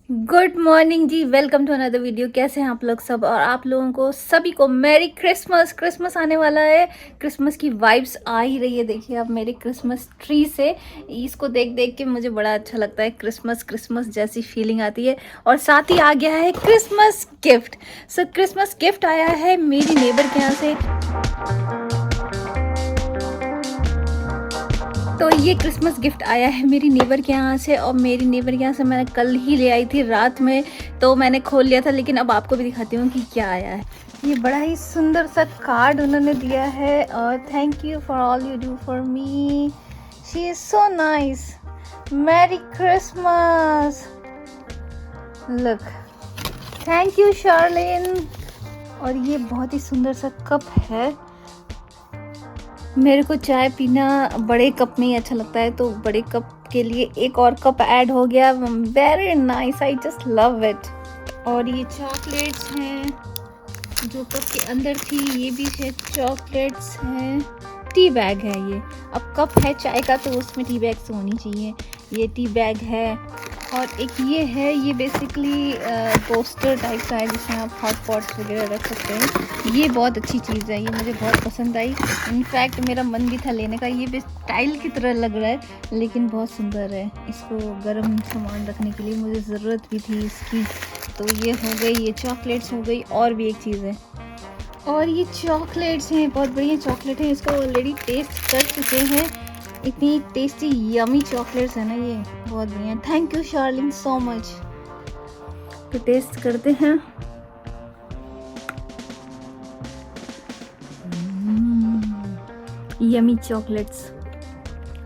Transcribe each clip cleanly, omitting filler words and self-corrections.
Good morning जी। Welcome to another video. कैसे हैं आप लोग सब? और आप लोगों को सभी को मैरी क्रिसमस। क्रिसमस आने वाला है, क्रिसमस की वाइब्स आ ही रही है। देखिए आप मेरी क्रिसमस ट्री से, इसको देख देख के मुझे बड़ा अच्छा लगता है। क्रिसमस क्रिसमस जैसी फीलिंग आती है। और साथ ही आ गया है क्रिसमस गिफ्ट। सो क्रिसमस गिफ्ट आया है मेरी नेबर के यहाँ से। तो ये क्रिसमस गिफ्ट आया है मेरी नेबर के यहाँ से, और मेरी नेबर के यहाँ से मैंने कल ही ले आई थी रात में, तो मैंने खोल लिया था। लेकिन अब आपको भी दिखाती हूँ कि क्या आया है। ये बड़ा ही सुंदर सा कार्ड उन्होंने दिया है, और thank you for all you do for me, she is so nice, merry Christmas, look, thank you Charlene. और ये बहुत ही सुंदर सा कप है। मेरे को चाय पीना बड़े कप में ही अच्छा लगता है, तो बड़े कप के लिए एक और कप ऐड हो गया। Very nice, I just love it. और ये चॉकलेट्स हैं जो कप के अंदर थी, ये भी है चॉकलेट्स हैं। टी बैग है ये। अब कप है चाय का तो उसमें टी बैग तो होनी चाहिए। ये टी बैग है। और एक ये है, ये बेसिकली पोस्टर टाइप का है जिसमें आप हॉट पॉट्स वगैरह रख सकते हैं। ये बहुत अच्छी चीज़ है, ये मुझे बहुत पसंद आई। इनफैक्ट मेरा मन भी था लेने का। ये भी टाइल की तरह लग रहा है लेकिन बहुत सुंदर है। इसको गर्म सामान रखने के लिए मुझे ज़रूरत भी थी इसकी। तो ये हो गई, ये चॉकलेट्स हो गई। और भी एक चीज़ है, और ये चॉकलेट्स हैं, बहुत बढ़िया चॉकलेट है। इसको ऑलरेडी टेस्ट कर चुके हैं। इतनी टेस्टी यमी चॉकलेट्स है ना, ये बहुत बढ़िया। Thank you Charlene so much. तो टेस्ट करते हैं। Yummy chocolates.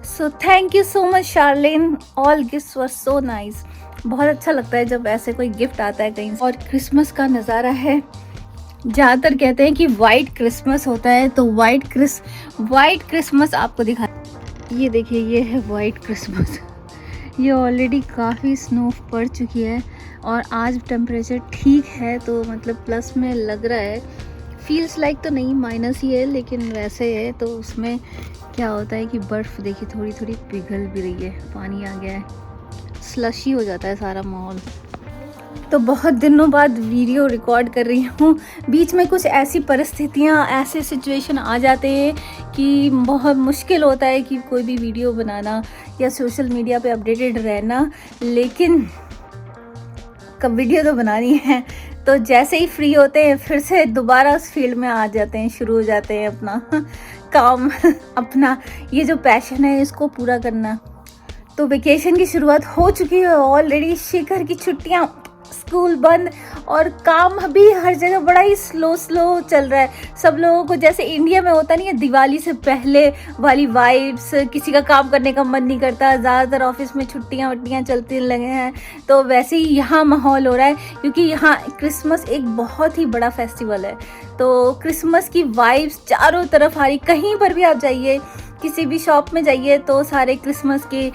So thank you so much Charlene, all gifts were so nice. बहुत अच्छा लगता है जब ऐसे कोई गिफ्ट आता है कहीं से। और क्रिसमस का नज़ारा है। ज़्यादातर कहते हैं कि वाइट क्रिसमस होता है, तो वाइट क्रिसमस आपको दिखा। ये देखिए, ये है वाइट क्रिसमस। ये ऑलरेडी काफ़ी स्नो पड़ चुकी है और आज टेम्परेचर ठीक है, तो मतलब प्लस में लग रहा है। फील्स लाइक तो नहीं, माइनस ही है, लेकिन वैसे है। तो उसमें क्या होता है कि बर्फ़ देखिए थोड़ी थोड़ी पिघल भी रही है, पानी आ गया है, स्लशी हो जाता है सारा माहौल। तो बहुत दिनों बाद वीडियो रिकॉर्ड कर रही हूँ। बीच में कुछ ऐसी परिस्थितियाँ, ऐसे सिचुएशन आ जाते हैं कि बहुत मुश्किल होता है कि कोई भी वीडियो बनाना या सोशल मीडिया पे अपडेटेड रहना, लेकिन कब वीडियो तो बनानी है। तो जैसे ही फ्री होते हैं फिर से दोबारा उस फील्ड में आ जाते हैं, शुरू हो जाते हैं अपना काम अपना ये जो पैशन है इसको पूरा करना। तो वेकेशन की शुरुआत हो चुकी है ऑलरेडी। शिखर की छुट्टियां, स्कूल बंद, और काम भी हर जगह बड़ा ही स्लो चल रहा है। सब लोगों को जैसे इंडिया में होता नहीं है दिवाली से पहले वाली वाइब्स, किसी का काम करने का मन नहीं करता, ज़्यादातर ऑफिस में छुट्टियां वट्टियां चलते लगे हैं। तो वैसे ही यहाँ माहौल हो रहा है, क्योंकि यहाँ क्रिसमस एक बहुत ही बड़ा फेस्टिवल है। तो क्रिसमस की वाइब्स चारों तरफ आ रही। कहीं पर भी आप जाइए, किसी भी शॉप में जाइए तो सारे क्रिसमस के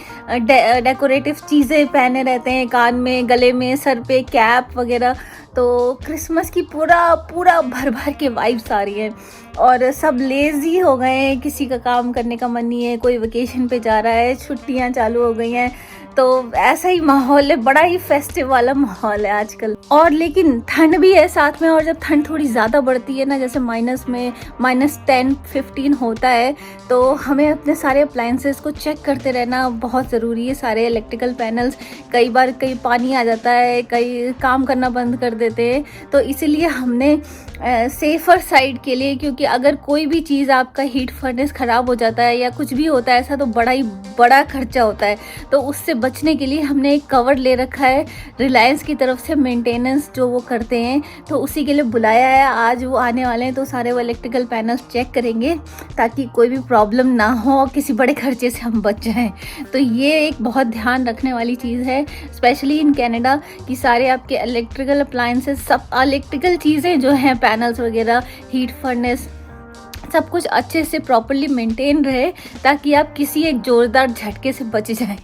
डेकोरेटिव चीज़ें पहने रहते हैं, कान में, गले में, सर पे कैप वगैरह। तो क्रिसमस की पूरा भर भर के वाइब्स आ रही है। और सब लेज़ी हो गए हैं, किसी का काम करने का मन नहीं है, कोई वेकेशन पे जा रहा है, छुट्टियां चालू हो गई हैं। तो ऐसा ही माहौल है, बड़ा ही फेस्टिव वाला माहौल है आजकल। और लेकिन ठंड भी है साथ में, और जब ठंड थोड़ी ज़्यादा बढ़ती है ना, जैसे माइनस में -10-15 होता है, तो हमें अपने सारे अप्लाइंसेस को चेक करते रहना बहुत ज़रूरी है। सारे इलेक्ट्रिकल पैनल्स, कई बार कहीं पानी आ जाता है, कई काम करना बंद कर देते हैं। तो इसीलिए हमने सेफ़र साइड के लिए, क्योंकि अगर कोई भी चीज़ आपका हीट फर्नेस ख़राब हो जाता है या कुछ भी होता है ऐसा, तो बड़ा ही बड़ा खर्चा होता है। तो उससे बचने के लिए हमने एक कवर ले रखा है रिलायंस की तरफ से, मेंटेनेंस जो वो करते हैं, तो उसी के लिए बुलाया है। आज वो आने वाले हैं, तो सारे वो इलेक्ट्रिकल पैनल्स चेक करेंगे ताकि कोई भी प्रॉब्लम ना हो, किसी बड़े खर्चे से हम बच जाएं। तो ये एक बहुत ध्यान रखने वाली चीज़ है, स्पेशली इन कनाडा, कि सारे आपके इलेक्ट्रिकल अप्लायंसेस, सब इलेक्ट्रिकल चीज़ें जो हैं, पैनल्स वगैरह, हीट फर्नेस, सब कुछ अच्छे से प्रॉपर्ली मेंटेन रहे, ताकि आप किसी एक ज़ोरदार झटके से बच जाएं।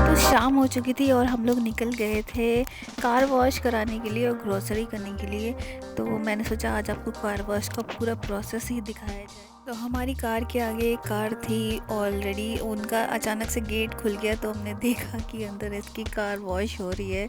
तो शाम हो चुकी थी और हम लोग निकल गए थे कार वॉश कराने के लिए और ग्रोसरी करने के लिए। तो मैंने सोचा आज आपको कार वॉश का पूरा प्रोसेस ही दिखाया जाए। तो हमारी कार के आगे एक कार थी ऑलरेडी, उनका अचानक से गेट खुल गया तो हमने देखा कि अंदर इसकी कार वॉश हो रही है।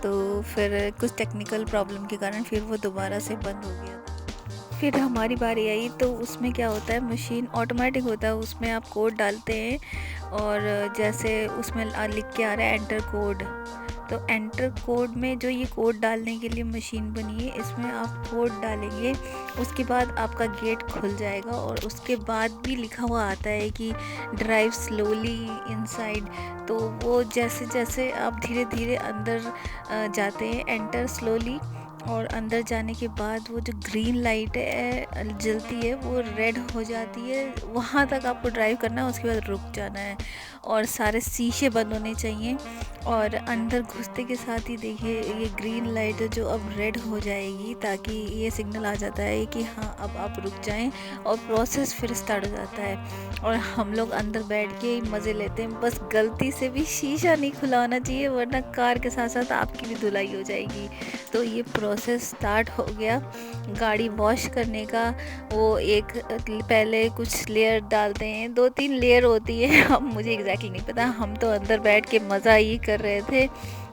तो फिर कुछ टेक्निकल प्रॉब्लम के कारण फिर वो दोबारा से बंद हो गया। फिर हमारी बारी आई तो उसमें क्या होता है, मशीन ऑटोमेटिक होता है, उसमें आप कोड डालते हैं और जैसे उसमें लिख के आ रहा है एंटर कोड, तो एंटर कोड में जो ये कोड डालने के लिए मशीन बनी है, इसमें आप कोड डालेंगे, उसके बाद आपका गेट खुल जाएगा। और उसके बाद भी लिखा हुआ आता है कि ड्राइव स्लोली इनसाइड। तो वो जैसे जैसे आप धीरे धीरे अंदर जाते हैं, एंटर स्लोली, और अंदर जाने के बाद वो जो ग्रीन लाइट है जलती है वो रेड हो जाती है, वहाँ तक आपको ड्राइव करना है, उसके बाद रुक जाना है और सारे शीशे बंद होने चाहिए। और अंदर घुसते के साथ ही देखिए ये ग्रीन लाइट जो अब रेड हो जाएगी, ताकि ये सिग्नल आ जाता है कि हाँ अब आप रुक जाएं, और प्रोसेस फिर स्टार्ट हो जाता है। और हम लोग अंदर बैठ के मज़े लेते हैं, बस गलती से भी शीशा नहीं खुला होना चाहिए, वरना कार के साथ साथ आपकी भी धुलाई हो जाएगी। तो ये प्रोसेस स्टार्ट हो गया गाड़ी वॉश करने का। वो एक पहले कुछ लेयर डालते हैं, 2-3 लेयर होती है, अब मुझे एग्जैक्टली नहीं पता। हम तो अंदर बैठ के मज़ा ही कर रहे थे,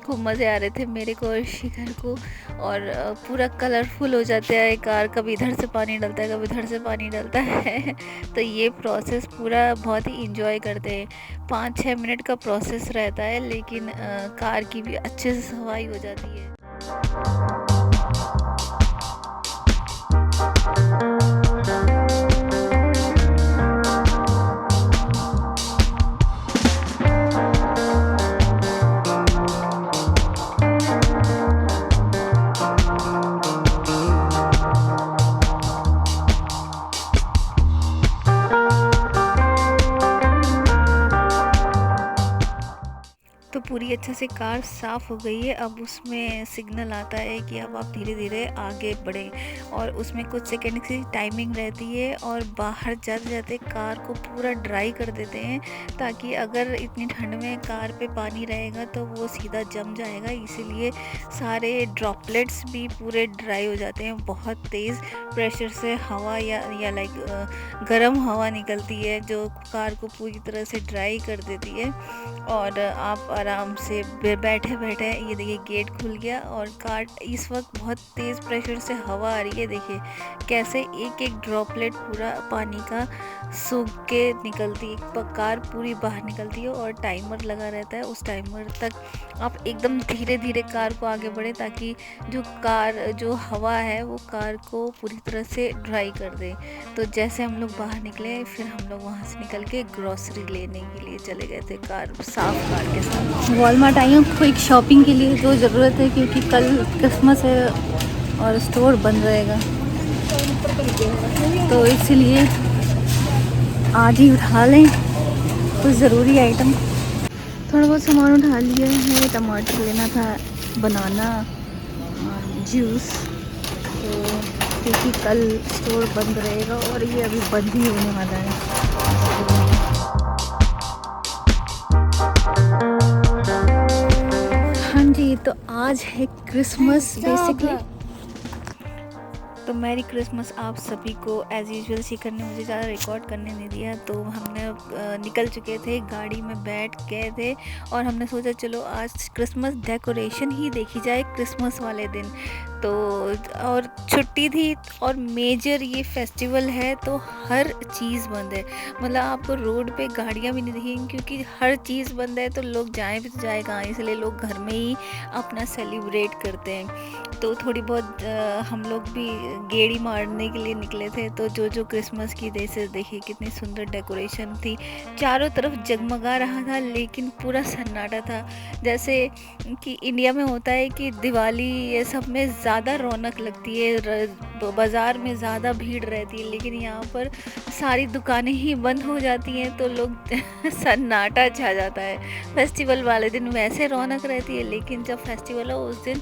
खूब मज़े आ रहे थे मेरे को और शिखर को। और पूरा कलरफुल हो जाता है कार, कभी इधर से पानी डलता है, कभी इधर से पानी डलता है। तो ये प्रोसेस पूरा बहुत ही इंजॉय करते हैं। 5-6 मिनट का प्रोसेस रहता है, लेकिन कार की भी अच्छे से सफाई हो जाती है। तो पूरी अच्छे से कार साफ़ हो गई है। अब उसमें सिग्नल आता है कि अब आप धीरे धीरे आगे बढ़ें, और उसमें कुछ सेकंड की टाइमिंग रहती है। और बाहर जाते जाते कार को पूरा ड्राई कर देते हैं, ताकि अगर इतनी ठंड में कार पे पानी रहेगा तो वो सीधा जम जाएगा, इसीलिए सारे ड्रॉपलेट्स भी पूरे ड्राई हो जाते हैं। बहुत तेज़ प्रेशर से हवा या लाइक गर्म हवा निकलती है जो कार को पूरी तरह से ड्राई कर देती है। और आप आराम से बैठे बैठे, ये देखिए गेट खुल गया और कार इस वक्त बहुत तेज़ प्रेशर से हवा आ रही है। देखिए कैसे एक एक ड्रॉपलेट पूरा पानी का सूख के निकलती है, कार पूरी बाहर निकलती है। और टाइमर लगा रहता है, उस टाइमर तक आप एकदम धीरे धीरे कार को आगे बढ़े, ताकि जो हवा है वो कार को पूरी तरह से ड्राई कर दे। तो जैसे हम लोग बाहर निकले, फिर हम लोग वहाँ से निकल के ग्रॉसरी लेने के लिए चले गए थे, साफ कार के साथ। वॉलमार्ट आई हूँ क्विक शॉपिंग के लिए, जो ज़रूरत है, क्योंकि कल क्रिसमस है और स्टोर बंद रहेगा, तो इसलिए आज ही उठा लें कुछ ज़रूरी आइटम। थोड़ा बहुत सामान उठा लिया है, टमाटर लेना था, बनाना और जूस, तो क्योंकि कल स्टोर बंद रहेगा और ये अभी बंद ही होने वाला है। हाँ जी, तो आज है क्रिसमस बेसिकली। तो मैरी क्रिसमस आप सभी को। एज़ यूजुअल शिखर ने मुझे ज़्यादा रिकॉर्ड करने नहीं दिया, तो हमने निकल चुके थे, गाड़ी में बैठ गए थे और हमने सोचा चलो आज क्रिसमस डेकोरेशन ही देखी जाए क्रिसमस वाले दिन। तो और छुट्टी थी और मेजर ये फेस्टिवल है, तो हर चीज़ बंद है। मतलब आपको रोड पे गाड़ियाँ भी नहीं दिखेंगी, क्योंकि हर चीज़ बंद है। तो लोग जाएँ भी तो जाए कहाँ, इसलिए लोग घर में ही अपना सेलिब्रेट करते हैं। तो थोड़ी बहुत हम लोग भी गेड़ी मारने के लिए निकले थे। तो जो क्रिसमस की जैसे देखिए कितनी सुंदर डेकोरेशन थी, चारों तरफ जगमगा रहा था, लेकिन पूरा सन्नाटा था। जैसे कि इंडिया में होता है कि दिवाली ये सब में ज़्यादा रौनक लगती है, बाज़ार में ज़्यादा भीड़ रहती है, लेकिन यहाँ पर सारी दुकानें ही बंद हो जाती हैं, तो लोग सन्नाटा छा जाता है। फेस्टिवल वाले दिन वैसे रौनक रहती है, लेकिन जब फेस्टिवल हो उस दिन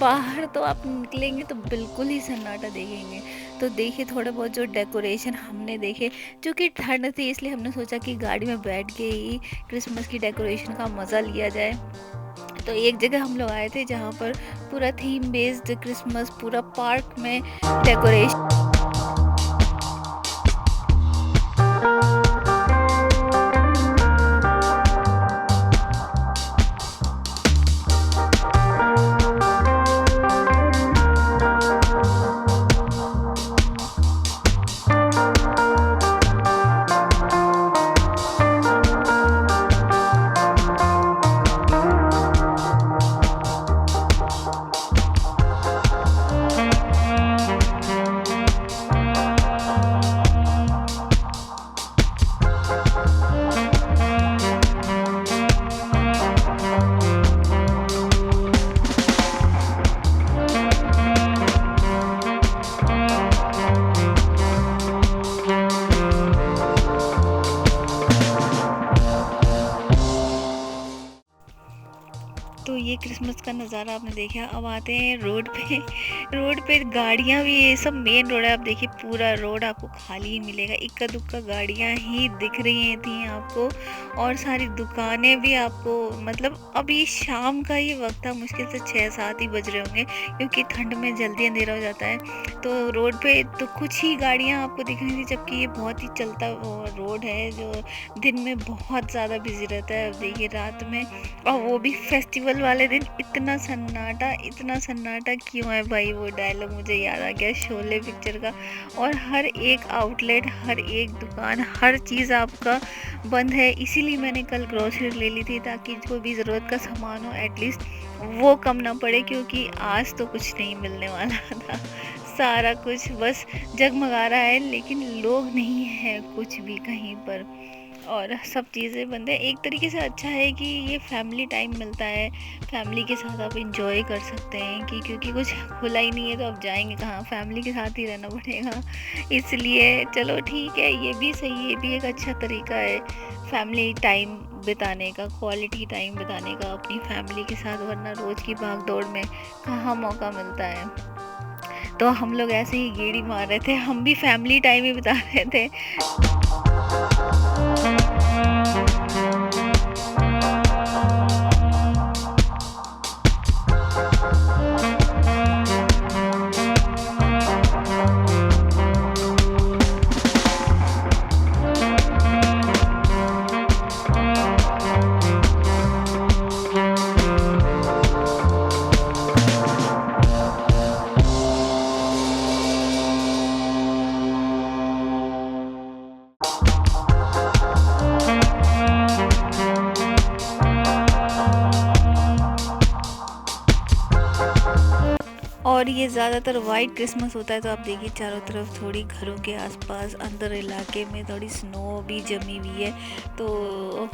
बाहर तो आप निकलेंगे तो बिल्कुल ही सन्नाटा देखेंगे। तो देखिए थोड़ा बहुत जो डेकोरेशन हमने देखे, क्योंकि ठंड थी इसलिए हमने सोचा कि गाड़ी में बैठ के ही क्रिसमस की डेकोरेशन का मज़ा लिया जाए। तो एक जगह हम लोग आए थे जहाँ पर पूरा थीम बेस्ड क्रिसमस, पूरा पार्क में डेकोरेशन ये क्रिसमस का नज़ारा आपने देखा। अब आते हैं रोड पे। रोड पे गाड़ियाँ भी, ये सब मेन रोड है, आप देखिए पूरा रोड आपको खाली ही मिलेगा, इक्का दुक्का गाड़ियाँ ही दिख रही थी आपको, और सारी दुकानें भी आपको, मतलब अभी शाम का ही वक्त था, मुश्किल से 6-7 ही बज रहे होंगे क्योंकि ठंड में जल्दी अंधेरा हो जाता है। तो रोड पे तो कुछ ही गाड़ियाँ आपको दिख रही थी, जबकि ये बहुत ही चलता रोड है जो दिन में बहुत ज़्यादा बिजी रहता है। अब देखिए रात में, और वो भी फेस्टिवल वाले दिन, इतना सन्नाटा क्यों है भाई, वो डायलॉग मुझे याद आ गया शोले पिक्चर का। और हर एक आउटलेट, हर एक दुकान, हर चीज़ आपका बंद है। इसीलिए मैंने कल ग्रोसरी ले ली थी, ताकि जो भी ज़रूरत का सामान हो एटलीस्ट वो कम ना पड़े, क्योंकि आज तो कुछ नहीं मिलने वाला था। सारा कुछ बस जगमगा रहा है, लेकिन लोग नहीं है कुछ भी कहीं पर, और सब चीज़ें बंद है। एक तरीके से अच्छा है कि ये फैमिली टाइम मिलता है, फैमिली के साथ आप इंजॉय कर सकते हैं, कि क्योंकि कुछ खुला ही नहीं है तो आप जाएंगे कहाँ, फैमिली के साथ ही रहना पड़ेगा। इसलिए चलो ठीक है, ये भी सही है, ये भी एक अच्छा तरीका है फैमिली टाइम बिताने का, क्वालिटी टाइम बिताने का अपनी फैमिली के साथ, वरना रोज़ की भाग दौड़ में कहाँ मौका मिलता है। तो हम लोग ऐसे ही गेड़ी मार रहे थे, हम भी फैमिली टाइम ही बिता रहे थे। और ये ज़्यादातर वाइट क्रिसमस होता है, तो आप देखिए चारों तरफ थोड़ी घरों के आसपास अंदर इलाके में थोड़ी स्नो भी जमी हुई है। तो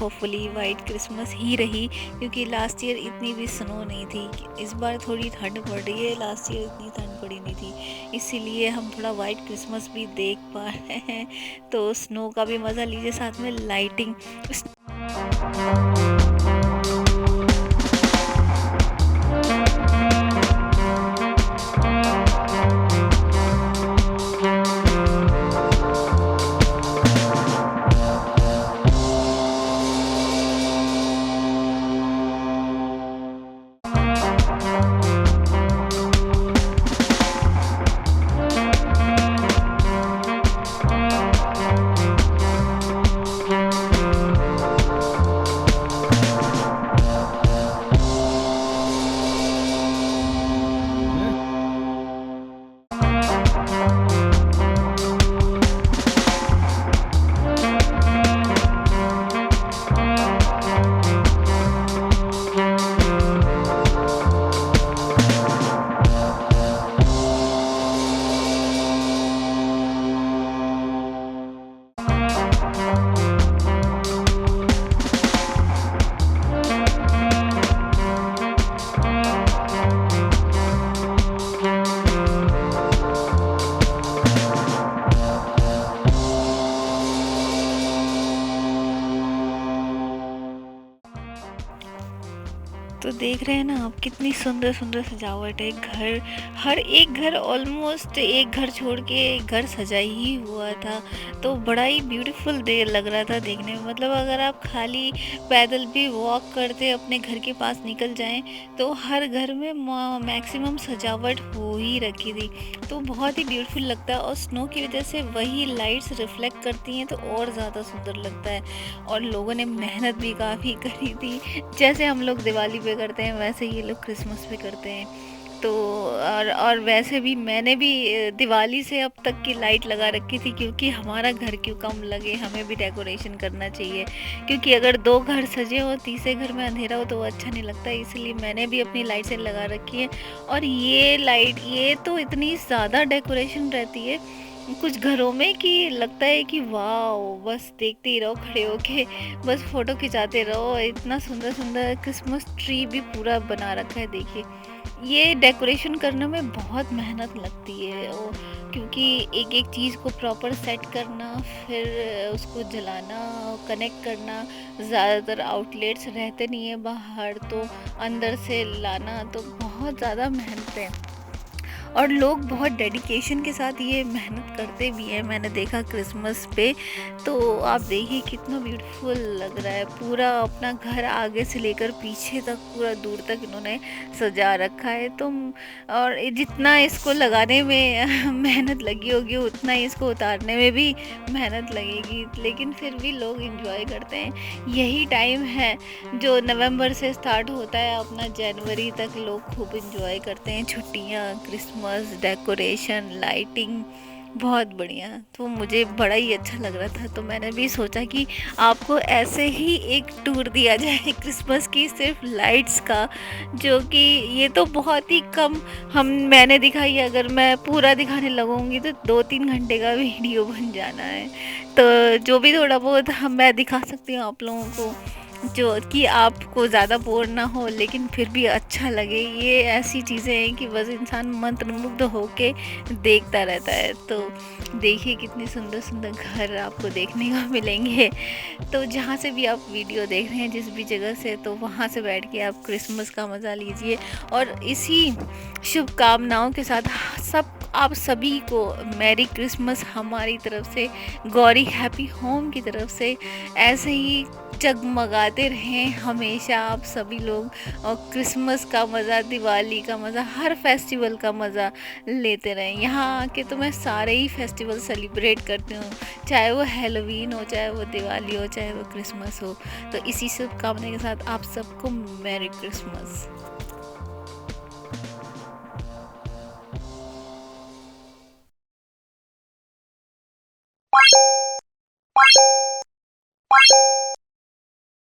होपफुली वाइट क्रिसमस ही रही, क्योंकि लास्ट ईयर इतनी भी स्नो नहीं थी। इस बार थोड़ी ठंड पड़ रही है, लास्ट ईयर इतनी ठंड पड़ी नहीं थी, इसीलिए हम थोड़ा वाइट क्रिसमस भी देख पा रहे हैं। तो स्नो का भी मज़ा लीजिए, साथ में लाइटिंग। तो देख रहे हैं ना आप, कितनी सुंदर सुंदर सजावट है। घर, हर एक घर, ऑलमोस्ट एक घर छोड़ के एक घर सजा ही हुआ था। तो बड़ा ही ब्यूटीफुल डे लग रहा था देखने में। मतलब अगर आप खाली पैदल भी वॉक करते अपने घर के पास निकल जाएं, तो हर घर में मैक्सिमम सजावट हो ही रखी थी। तो बहुत ही ब्यूटीफुल लगता है, और स्नो की वजह से वही लाइट्स रिफ्लेक्ट करती हैं, तो और ज़्यादा सुंदर लगता है। और लोगों ने मेहनत भी काफ़ी करी थी, जैसे हम लोग दिवाली पे करते हैं वैसे ये लोग क्रिसमस पे करते हैं। तो और वैसे भी मैंने भी दिवाली से अब तक की लाइट लगा रखी थी, क्योंकि हमारा घर क्यों कम लगे, हमें भी डेकोरेशन करना चाहिए। क्योंकि अगर 2 घर सजे हो, तीसरे घर में अंधेरा हो, तो वो अच्छा नहीं लगता। इसलिए मैंने भी अपनी लाइट से लगा रखी है। और ये लाइट, ये तो इतनी ज़्यादा डेकोरेशन रहती है कुछ घरों में, कि लगता है कि वाह, बस देखते ही रहो खड़े होके, बस फ़ोटो खिंचाते रहो। इतना सुंदर सुंदर क्रिसमस ट्री भी पूरा बना रखा है देखिए। ये डेकोरेशन करने में बहुत मेहनत लगती है क्योंकि एक एक चीज़ को प्रॉपर सेट करना, फिर उसको जलाना, कनेक्ट करना। ज़्यादातर आउटलेट्स रहते नहीं है बाहर, तो अंदर से लाना तो बहुत ज़्यादा मेहनत है। और लोग बहुत डेडिकेशन के साथ ये मेहनत करते भी हैं, मैंने देखा क्रिसमस पे। तो आप देखिए कितना ब्यूटीफुल लग रहा है, पूरा अपना घर आगे से लेकर पीछे तक पूरा दूर तक इन्होंने सजा रखा है। तो और जितना इसको लगाने में मेहनत लगी होगी उतना ही इसको उतारने में भी मेहनत लगेगी, लेकिन फिर भी लोग इंजॉय करते हैं। यही टाइम है जो नवंबर से स्टार्ट होता है अपना जनवरी तक, लोग खूब इंजॉय करते हैं, छुट्टियाँ, क्रिसमस, डेकोरेशन, लाइटिंग, बहुत बढ़िया। तो मुझे बड़ा ही अच्छा लग रहा था, तो मैंने भी सोचा कि आपको ऐसे ही एक टूर दिया जाए क्रिसमस की सिर्फ लाइट्स का, जो कि ये तो बहुत ही कम मैंने दिखाई। अगर मैं पूरा दिखाने लगूंगी तो 2-3 घंटे का वीडियो बन जाना है। तो जो भी थोड़ा बहुत मैं दिखा सकती हूँ आप लोगों को, जो कि आपको ज़्यादा बोर ना हो लेकिन फिर भी अच्छा लगे। ये ऐसी चीज़ें हैं कि बस इंसान मंत्रमुग्ध होके देखता रहता है। तो देखिए कितनी सुंदर सुंदर घर आपको देखने को मिलेंगे। तो जहाँ से भी आप वीडियो देख रहे हैं, जिस भी जगह से, तो वहाँ से बैठ के आप क्रिसमस का मज़ा लीजिए। और इसी शुभकामनाओं के साथ आप सभी को मैरी क्रिसमस हमारी तरफ से, गौरी हैप्पी होम की तरफ से। ऐसे ही जगमगाते रहें हमेशा आप सभी लोग, और क्रिसमस का मज़ा, दिवाली का मज़ा, हर फेस्टिवल का मज़ा लेते रहें। यहाँ आके तो मैं सारे ही फेस्टिवल सेलिब्रेट करती हूँ, चाहे वो हैलोवीन हो, चाहे वो दिवाली हो, चाहे वो क्रिसमस हो। तो इसी शुभकामना के साथ आप सबको मैरी क्रिसमस।